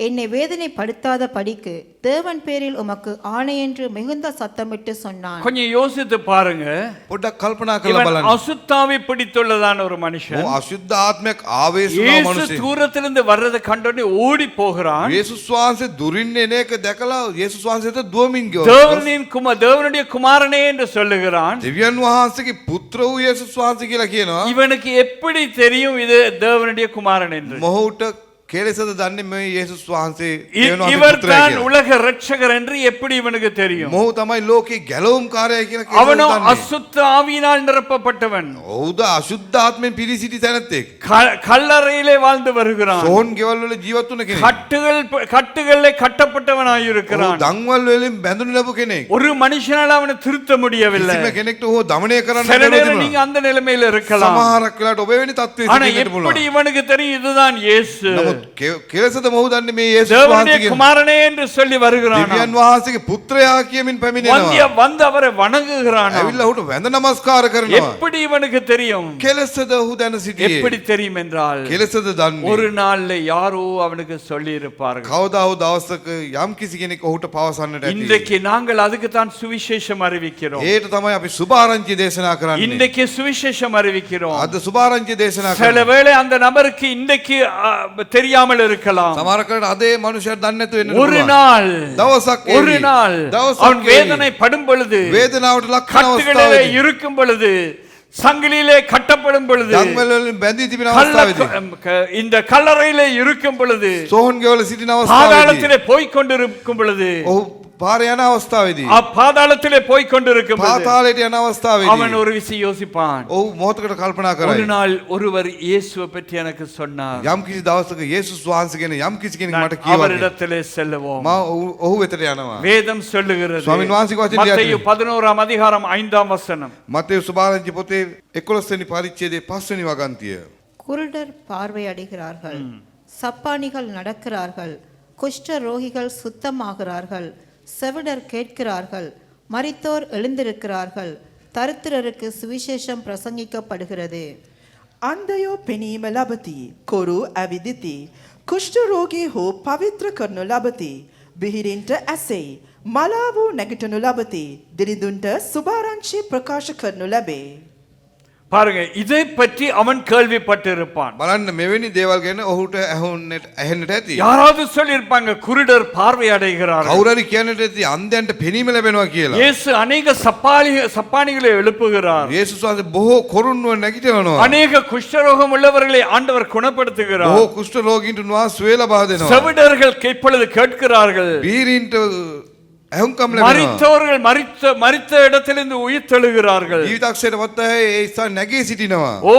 என்னை வேதனைப்படுத்தாத படிக்கு தேவன் பேரில் உமக்கு ஆணை என்று மிகுந்த சத்தமிட்டு சொன்னான். கொஞ்சம் யோசித்து பாருங்க. පොඩ්ඩක් කල්පනා කරලා இவன் බලන්න. அசுத்தாவி பிடித்துள்ளதான ஒரு மனுஷன். ඔහු අශුද්ධ ආත්මයක් ආවේශ වුණා இயேசு මනුස්සයෙක්. தூரத்திலிருந்து வர்றதை கண்டோடனே ஓடி போகிறான். යේසුස් වහන්සේ දුරින් එන එක දැකලා යේසුස් වහන්සේට දුවමින් ගියා. தேவனுடைய குமாரனே என்று சொல்லுகிறான். දෙවියන් වහන්සේගේ පුත්‍ර වූ යේසුස් වහන්සේ කියලා කියනවා. இவனுக்கு எப்படி தெரியும் இது தேவனுடைய குமாரன் என்று? මොහුට කෙලෙසද දන්නේ මේ යේසුස් වහන්සේ இவர்தான் உலக இரட்சகர் என்று எப்படி இவனுக்கு தெரியும்? මොහු තමයි ලෝකේ ගැලවුම් කාර්යය කියලා அவனோ කෙලෙසද දන්නේ. அசுத்த ஆவியினால் நிரப்பப்பட்டவன். ඔහුද අශුද්ධ ආත්මෙන් පිරිසිටි තැනැත්තෙක්. கல்லறையிலே வாழ்ந்து வருகிறான். සෝන් ගෙවල් වල ජීවත් වුණ කෙනෙක්. கட்டுகளிலே கட்டப்பட்டவனாய் ඔහු இருக்கிறான். දන්වල් වලින් බැඳුණු ලැබු කෙනෙක්. ஒரு மனுஷனால அவனை திருத்த முடியவில்லை. කිසිම කෙනෙක්ට ඔහු දමනය කරන්න சில බැරුව நேரம் நீங்க තිබුණා. அந்த நிலைமையில இருக்கலாம். සමහරක් වෙලාවට ඔබ වෙනි තත්ත්වයක ஆனா සිටින්නට எப்படி පුළුවන්. இவனுக்கு தெரியும் இதுதான் இயேசு? නමුත් කෙලෙසද මොහු දන්නේ මේ යේසුස් தேவனுடைய වහන්සේගේ குமாரனே என்று சொல்லி வருகிறான். දිව්‍යන් වහන්සේගේ පුත්‍රයා කියමින් පැමිණෙනවා. வந்து அவரை வணங்குகிறான். ඇවිල්ලා ඔහුට වැඳ නමස්කාර කරනවා. எப்படி இவனுக்கு தெரியும்? කෙලෙසද ඔහු දැන සිටියේ. எப்படி தெரியும் என்றால் කෙලෙසද දන්නේ. ஒரு நாள்ல யாரோ அவனுக்கு சொல்லி இருப்பார்கள். කවදා හෝ දවසක යම් කිසි කෙනෙක් ඔහුට පවසන්නට ඇති. இன்றைக்கு நாங்கள் அதுக்கு தான் சுவிசேஷம் அறிவிக்கிறோம். ඒට තමයි අපි සුභාරංචි දේශනා කරන්නේ. இன்றைக்கு சுவிசேஷம் அறிவிக்கிறோம். අද සුභාරංචි දේශනා சில කරනවා. வேளை அந்த நபருக்கு இன்றைக்கு தெரியாமல் இருக்கலாம். සමහරකට අදේ මනුෂ්‍යයන් දන්නේ නැතුව වෙන්න ஒரு පුළුවන්. நாள் දවසක් ஒரு நாள் அவன் வேதனை படும் பொழுது, වේදනාවට ලක් වෙන கட்டுகளிலே අවස්ථාවේදී இருக்கும் பொழுது, சங்கிலியிலே கட்டப்படும் பொழுது, දන්වල වලින් බැඳී තිබෙන අවස්ථාවේදී இந்த கல்லறையிலே இருக்கும் பொழுது, සෝහන් ගෙවල සිටින අවස්ථාවේදී பாதாளத்திலே போய்க் கொண்டிருக்கும் பொழுது, ඔහු පාර යන අවස්ථාවේදී பாதாளத்திலே போய்க் கொண்டிருக்கும் பொழுது පාතාලයට යන අවස්ථාවේදී அவன் ஒரு விஷயம் யோசிப்பான். ඔහු මොහොතකට කල්පනා ஒரு කරයි. நாள் ஒருவர் இயேசுவை பற்றி எனக்கு சொன்னார். යම් කිසි දවසක යේසුස් වහන්සේ ගැන යම් කිසි කෙනෙක් මට කියවගේ அவரிடத்திலே செல்லுவோம். මම ඔහු වෙතට යනවා. வேதம் சொல்லுகிறது. ස්වාමීන් වහන්සේගේ වචනේ மத்தேயு ලියන්නේ. 11 அதிகாரம் 5 வசனம். මතේ සුභාරංචි පොතේ 11 වෙනි පරිච්ඡේදයේ 5 වෙනි වගන්තිය. குருடர் பார்வை அடைகிறார்கள், சப்பானிகள் நடக்கிறார்கள், குஷ்ட ரோகிகள் சுத்தமாகிறார்கள், செவிடர் கேட்கிறார்கள், மரித்தோர் எழுந்திருக்கிறார்கள், தரித்திரருக்கு சுவிசேஷம் பிரசங்கிக்கப்படுகிறது. අන්ධයෝ පෙනීම ලබති. කොරු ඇවිදිති. කුෂ්ඨ රෝගී හෝ පවිත්‍ර කරනු ලබති. බිහිරින්ට ඇසෙයි. මලා වූ නැගිටනු ලබති. දිරිඳුන්ට සුභාරංචි ප්‍රකාශ කරනු ලැබේ. பாருங்க, இதை பற்றி அவன் கேள்விப்பட்டிருப்பான். බලන්න මෙවැනි දේවල් ගැන ඔහුට ඇහෙන්නට ඇති. யாராவது சொல்லியிருப்பாங்க குருடர் பார்வை அடைகிறார். කවුරුහරි කියන්නට ඇති අන්ධයන්ට පෙනීම ලැබෙනවා කියලා. இயேசு அநேக சப்பானிகளை எழுப்புகிறார். යේසුස් වහන්සේ බොහෝ කොරුන්ව නැගිටවනවා. அநேக குஷ்டரோகம் உள்ளவர்களை ஆண்டவர் குணப்படுத்துகிறார். බොහෝ කුෂ්ඨ රෝගීන්ට උන්වහන්සේ සුවය ලබා දෙනවා. செவிடர்கள் இப்பொழுது கேட்கிறார்கள். බීරීන්ට ඇහුම්කම් ලැබෙනවා. மரித்தவர்கள் மரித்த இடத்திலிருந்து உயிர்த்தெழுகிறார்கள். ජීවිතක්ෂයට පත් අය ඒ ස්ථාන නැගී සිටිනවා. ஓ,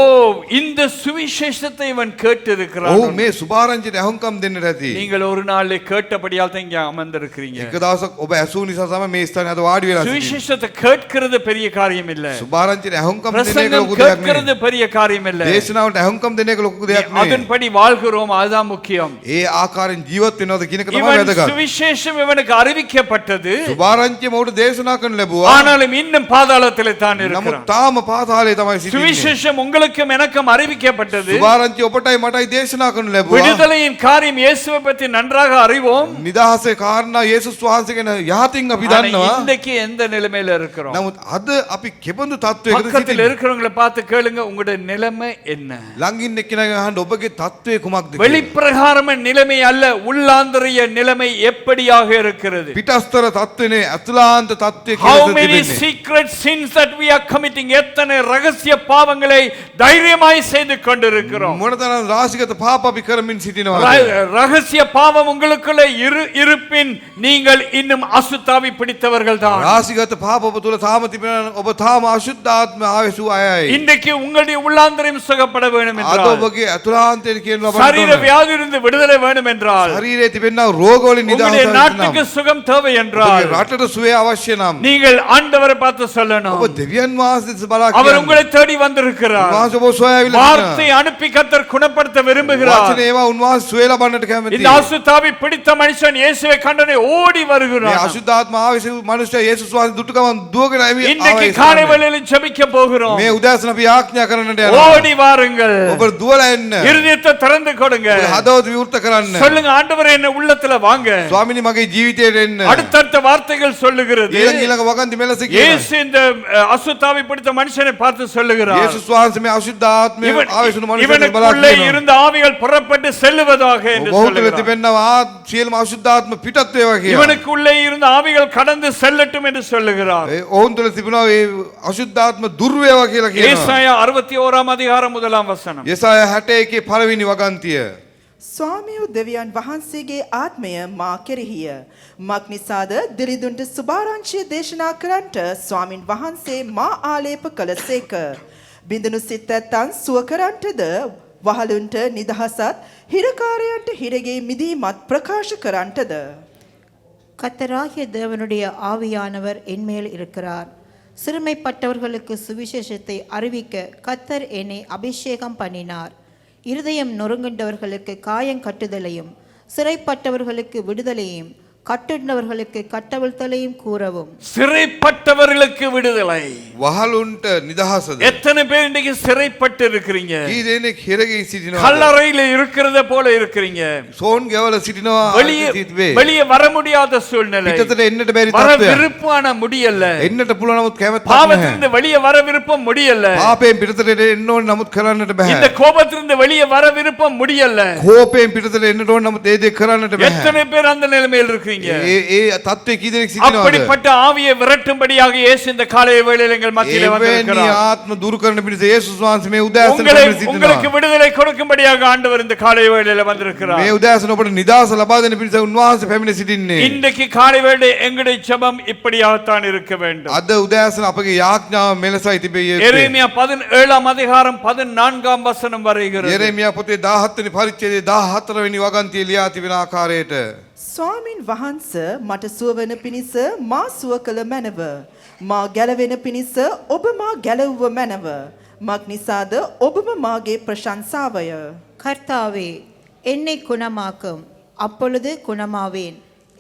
இந்த சுவிசேஷத்தை இவன் கேட்டிருக்கிறான். ඔහු මේ සුභාරංචිට ඇහුම්කම් දෙන්නට ඇති. நீங்கள் ஒரு நாளே கேட்டபடியால் தான் இங்க அமர்ந்திருக்கிறீங்க. එක දවසක් ඔබ ඇසූ නිසා තමයි මේ ස්ථානේ අද වාඩි වෙලා සිටින්නේ. சுவிசேஷத்தை கேட்கிறது பெரிய காரியம் இல்ல. සුභාරංචිට ඇහුම්කම් දෙන එක பிரசங்கம் ලොකු දෙයක් கேட்கிறது නෙවෙයි. பெரிய காரியம் இல்ல. දේශනාවට ඇහුම්කම් දෙන එක ලොකු දෙයක් නෙවෙයි. அதன்படி வாழ்கிறோம், அதுதான் முக்கியம். ඒ ආකාරයෙන් ජීවත් වෙනවද කියන එක තමයි இவன் වැදගත්. சுவிசேஷம் இவனுக்கு அறிவிக்கப்பட்டது. සුභාරංචිය මොකට දේශනා කරන්න ලැබුවා. ஆனாலும் இன்னும் பாதாளத்திலே தான் නමුත් இருக்கிறான். තාම පාතාලේ තමයි සිටින්නේ. சுவிசேஷம் உங்களுக்கும் எனக்கும் அறிவிக்கப்பட்டது. සුභාරංචිය ඔබටයි මටයි දේශනා කරන්න ලැබුවා. விடுதலையின் காரியம் இயேசுவை பற்றி நன்றாக அறிவோம். නිදහසේ කාරණා යේසුස් වහන්සේ ගැන යහතින් අපි ஆனா දන්නවා. இன்றைக்கு எந்த நிலைமையில இருக்கிறோம்? නමුත් අද අපි කෙබඳු තත්වයකද பக்கத்தில் සිටින්නේ? இருக்கிறவங்களை பார்த்து கேளுங்க, உங்களுடைய நிலைமை என்ன? ළඟින් එක්කෙනාගෙන් අහන්න ඔබගේ තත්වය කුමක්ද කියලා. வெளிப்பிரகாரம நிலைமை அல்ல, உள்ளாந்தரிய நிலைமை எப்படியாக இருக்கிறது? පිටස්තර තත්වනේ අතුලාන්ත තත්වය How කියලා many තිබෙන්නේ. secret sins that we are committing? எத்தனை ரகசிய பாவங்களை தைரியமாய் செய்து கொண்டிருக்கிறோம். මොනතරම් රාශිගත පාප අපි කරමින් සිටිනවද? ரகசிய பாவம் உங்களுக்குள்ள இருப்பின் நீங்கள் இன்னும் அசுத்தாவி பிடித்தவர்கள் தான். රාශිගත පාප ඔබ තුල තාම තිබෙනවා නම් ඔබ තාම අශුද්ධාත්ම ආවේසු අයයි. இன்றைக்கு உங்களுடைய உள்ளாந்தரம் சுகப்பட வேண்டும் අද என்றால், ඔබගේ අතුලාන්තයෙන් කියන சரீர வியாதியிலிருந்து விடுதலை வேண்டும் என்றால், ශරීරයේ තිබෙනා රෝග වලින් உங்களுடைய නිදහස நாட்டுக்கு சுகம் தேவை என்றால், රටට සුවය අවශ්‍ය නම් நீங்கள் ஆண்டவரை பார்த்து சொல்லணும். ඔබ දෙවියන් වහන්සේ දෙස බලා அவர் කියන්න. உங்களை தேடி வந்திருக்கிறார். උන්වහන්සේ ඔබ සොයාවිලා வார்த்தை අனுப்பி கர்த்தர் குணப்படுத்த விரும்புகிறார். වචනේ ඒවා උන්වහන්සේ සුවය ලබන්නට කැමතියි. இந்த அசுத்தாவி பிடித்த மனுஷன் இயேசுவை கண்டனே ஓடி මේ வருகிறார். අශුද්ධාත්ම ආවේශ මනුෂ්‍යයා යේසුස් වහන්සේ දුටු ගමන් දුවගෙන ආවේ. இன்றைக்கு காலை வேளையில் ஜெபிக்க போகிறோம். මේ උදෑසන අපි ආඥා කරන්නට යනවා. ஓடி வாருங்கள். ඔබ දුවලා එන්න. இருதயத்தை திறந்து கொடுங்க. ඔබ හදවත විවෘත කරන්න. சொல்லுங்க, ஆண்டவரே என்ன உள்ளத்துல வாங்க. ස්වාමිනී මගේ ජීවිතයට එන්න. அடுத்தடுத்த வார்த்தைகள் சொல்லுகிறது. ඊළඟ වගන්ති මෙලෙස කියනවා. இயேசு இந்த அசுத்தாவி பிடித்த மனுஷனை பார்த்து சொல்லுகிறார். යේසුස් වහන්සේ මේ අශුද්ධ ආත්මය ආවේශුණු මනුෂ්‍යයෙක් බලා இவனுக்குள்ளே කියනවා. இருந்த ஆவிகள் புறப்பட்டு செல்லுவதாக என்று ඔහු තුළ சொல்லுகிறார். තිබෙනවා සියලුම අශුද්ධ ආත්ම පිටත් වේවා කියලා. இவனுக்குள்ளே இருந்த ஆவிகள் கடந்து செல்லட்டும் என்று சொல்லுகிறார். ඔවුන් තුළ තිබෙනවා මේ අශුද්ධ ආත්ම දුර වේවා කියලා කියනවා. ஏசாயா 61 அதிகாரம் 1 வசனம். යෙසායා 61 පළවෙනි වගන්තිය. ස්වාමියෝ දෙවියන් වහන්සේගේ ආත්මය මා කෙරෙහිය. මක් නිසාද දිලිඳුන්ට සුභාරංචිය දේශනා කරන්නට ස්වාමින් වහන්සේ මා ආලේප කළසේක. බිඳුණු සිත් ඇත්තන් සුව කරන්නටද වහලුන්ට නිදහසත් හිරකාරයන්ට හිරගේ මිදීමත් ප්‍රකාශ කරන්නටද. கர்த்தராகிய தேவனுடைய ஆவியானவர் என்மேல் இருக்கிறார். சிறுமைப்பட்டவர்களுக்கு சுவிசேஷத்தை அறிவிக்க கர்த்தர் என்னை அபிஷேகம் பண்ணினார். இருதயம் நொறுங்குண்டவர்களுக்கு காயம் கட்டுதலையும் சிறைப்பட்டவர்களுக்கு விடுதலையும் கட்டுண்டவர்களுக்கு கட்டவிழ்த்தலையும் கூறவும். சிறைப்பட்டவர்களுக்கு விடுதலை. වහලුන්ට නිදහසද. எத்தனை பேர் இன்னைக்கு சிறைப்பட்டு இருக்கிறீங்க? කී දෙනෙක් හිරගේ සිටිනවා. கல்லறையில இருக்கிறத போல இருக்கிறீங்க. සෝන් ගැවල සිටිනවා. வெளியே வர முடியாத சூழ்நிலை. පිටතට එන්නට බැරි வர තත්ත්වයක්. விருப்பான முடியல. එන්නට පුළුවන් නමුත් කැමැත්තක් නැහැ. பாவத்திலிருந்து வெளியே வர விருப்பம் முடியல. පාපයෙන් පිටතට එන්න ඕන නමුත් කරන්නට බෑ. இந்த கோபத்திலிருந்து வெளியே வர விருப்பம் முடியல. කෝපයෙන් පිටතට එන්නට ඕන නමුත් ඒ දේ කරන්නට බෑ. எத்தனை பேர் அந்த நிலைமையில் இருக்கீங்க? ඒ තත්ත්වයේ කී දෙනෙක් සිටිනවද? அப்படிப்பட்ட ஆவியை விரட்டும்படியாக இயேசு இந்த காலை வேளையில் எங்கள் மத்தியிலே එවැනි வந்திருக்கிறார். ආත්ම දුරු කරන්න පිණිස යේසුස් වහන්සේ මේ උදෑසන உங்களுக்கு விடுதலை கொடுக்கும்படியாக ஆண்டவர் இந்த காலை வேளையில வந்திருக்கிறார். මේ උදෑසන ඔබට නිදහස ලබා දෙන්න පිණිස උන්වහන්සේ පැමිණ සිටින්නේ. இன்றைக்கு காலை வேளை எங்களுடைய ஜெபம் இப்படியாகத்தான் இருக்க வேண்டும். අද උදෑසන අපගේ යාඥාව මෙලෙසයි තිබේ යුත්තේ. எரேமியா 17 அதிகாரம் 14 வசனம் வருகிறது. යෙරේමියා පොතේ 17 වෙනි පරිච්ඡේදයේ 14 වෙනි වගන්තිය ලියා තිබෙන ආකාරයට ස්වාමින් වහන්ස මට සුවවන පිණිස මා සුව කළ මැනව. මා ගැලවෙන පිණිස ඔබ මා ගැලවුව මැනව. මක් නිසාද ඔබම මාගේ ප්‍රශංසාවය. கர்த்தாவே என்னை குணமாக்கும், அப்பொழுது குணமாவேன்.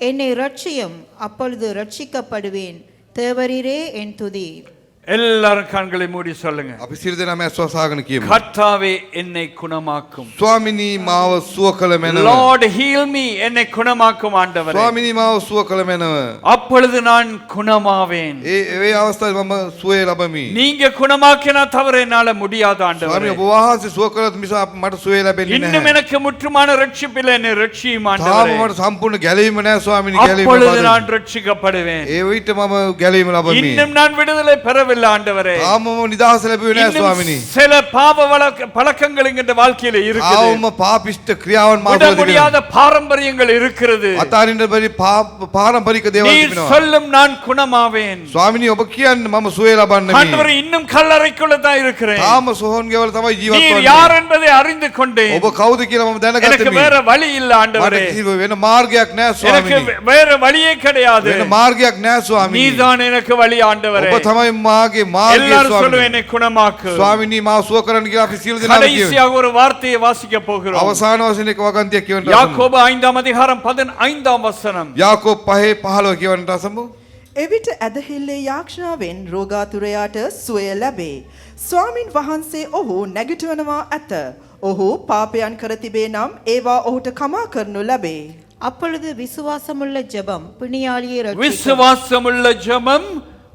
என்னை ரட்சியும், அப்பொழுது ரட்சிக்கப்படுவேன். தேவரீரே என் துதி. எல்லாரும் கண்களை மூடி சொல்லுங்க. අපි සියලු දෙනාම ඇස්වසාගෙන කියමු. கர்த்தாவே என்னை குணமாக்கும். ස්වාමිනී මාව සුව කළ මැනව. Lord heal me, என்னை குணமாக்கும் ஆண்டவரே. ස්වාමිනී මාව සුව කළ මැනව. அப்பொழுது நான் குணமாவேன். ඒ අවස්ථාවේ මම සුවය ලබමි. நீங்க குணமாக்கினா தவிர என்னால முடியாது ஆண்டவரே. ස්වාමී ඔබ වහන්සේ සුව කළොත් මිස මට සුවය ලැබෙන්නේ இன்னும் නැහැ. எனக்கு முற்றுமான ரட்சிப்பில்லை, என்னை ரட்சியும் තාම ஆண்டவரே. මට සම්පූර්ණ ගැලවීම නැහැ ස්වාමිනී ගැලවීම அப்பொழுது ලබා நான் දෙන්න. ரட்சிக்கப்படுவேன். ඒ විට මම ගැලවීම ලබමි. இன்னும் நான் விடுதலை பெறவில்லை ஆண்டவரே. තාම මම නිදහස ලැබුවේ නැහැ இன்னும் ස්වාමිනී. சில பாவ பழக்கங்கள் என்கிற வாழ்க்கையில இருக்குது. ආවම පාපිෂ්ඨ ක්‍රියාවන් මා விட තුළ முடியாத තිබෙනවා. பாரம்பரியங்கள் இருக்கிறது. අතාරින්න බැරි පාරම්පරික දේවල් நீர் තිබෙනවා. சொல்லும் நான் குணமாவேன். ස්වාමිනී ඔබ කියන්නේ මම සුවය ලබන්නේ. ஆண்டவரே இன்னும் கல்லறைக்குள்ள தான் இருக்கிறேன். තාම සොහොන් ගෙවල තමයි ජීවත් நீர் වෙන්නේ. யார் என்பதை அறிந்து கொண்டேன். ඔබ කවුද කියලා මම எனக்கு දැනගත්තේ. வேற வழி இல்ல ஆண்டவரே. මට කිසිම වෙන මාර්ගයක් නැහැ எனக்கு ස්වාමිනී. வேற வழியே கிடையாது. වෙන මාර්ගයක් නැහැ ස්වාමිනී. நீதான் எனக்கு வழி ஆண்டவரே. ඔබ තමයි මාගේ මාර්ගය எல்லாரும் சொல்லுவேன் ස්වාමිනී. என்னை குணமாக்கு. ස්වාමිනී මාව සුව කරන්න කියලා අපි සියලු දෙනාම කියමු. கடைசியாக ஒரு வார்த்தையை வாசிக்க போகிறோம். අවසාන වශයෙන් එක වගන්තියක් කියවන්න අසමු. யாக்கோபு 5 அதிகாரம் 15 வசனம். යාකෝබ් 5:15 කියවන්නට අසමු. එවිට ඇදහිල්ලේ යාක්ෂාවෙන් රෝගාතුරයාට සුවය ලැබේ. ස්වාමින් වහන්සේ ඔහු නැගිටවනවා ඇත. ඔහු පාපයන් කර තිබේ නම් ඒවා ඔහුට කමා කරනු ලැබේ. அப்பொழுது விசுவாசமுள்ள ஜெபம் பிணியாளியை ரட்சிக்கும். விசுவாசமுள்ள ஜெபம்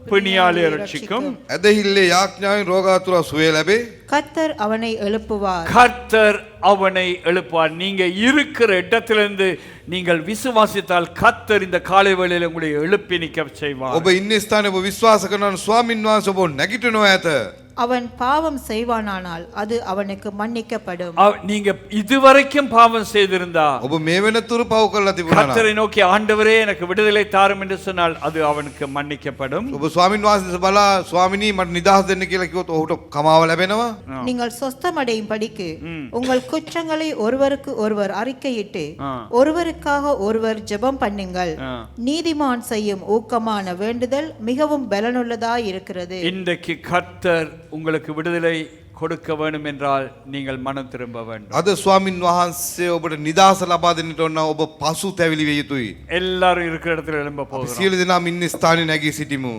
பிணியாளியை ரட்சிக்கும். ඇදහිල්ලේ යාඥාවෙන් රෝගාතුරා සුවය ලැබේ. கர்த்தர் அவனை எழுப்புவார். கர்த்தர் அவனை எழுப்பார். நீங்க இருக்கிற இடத்திலிருந்து நீங்கள் விசுவாசித்தால் கர்த்தர் இந்த காலை வேளையில் உங்களை எழுப்பி நிற்க செய்வார். ඔබ ඉන්න ස්ථානයේ ඔබ විශ්වාස කරනවා නම් ස්වාමින් වහන්සේ ඔබ නැගිටිනවා ඇත. அவன் பாவம் செய்வானானால் அது அவனுக்கு மன்னிக்கப்படும். நீங்க இதுவரைக்கும் பாவம் செய்திருந்தா ඔබ මේ වෙනතුරු පව් කරලා තිබුණා නම් கர்த்தரை நோக்கி ஆண்டவரே எனக்கு விடுதலை தாரும் என்று சொன்னால் அது அவனுக்கு மன்னிக்கப்படும். ඔබ ස්වාමින් වහන්සේ බලා ස්වාමිනී මට නිදහස් දෙන්න කියලා කිව්වොත් ඔහුට කමාව ලැබෙනවා. நீங்கள் சொஸ்தமடையும் படிக்கு உங்கள் குற்றங்களை ஒருவருக்கு ஒருவர் அறிக்கையிட்டு ஆ. ஒருவருக்காக ஒருவர் ஜெபம் பண்ணுங்கள். ஆ. நீதிமான் செய்யும் ஊக்கமான வேண்டுதல் மிகவும் பலனுள்ளதாய் இருக்கிறது. இன்றைக்கு கர்த்தர் உங்களுக்கு விடுதலை கொடுக்க வேண்டும் என்றால் நீங்கள் மனம் திரும்ப வேண்டும். අද ස්වාමින් වහන්සේ ඔබට නිදහස ලබා දෙන්නට ඕන නම් ඔබ පසු තැවිලි විය යුතුයි. எல்லாரும் இருக்கிற இடத்துல எழும்ப අපි போகிறோம். සියලු දෙනාම ඉන්න ස්ථානයේ නැගී සිටිමු.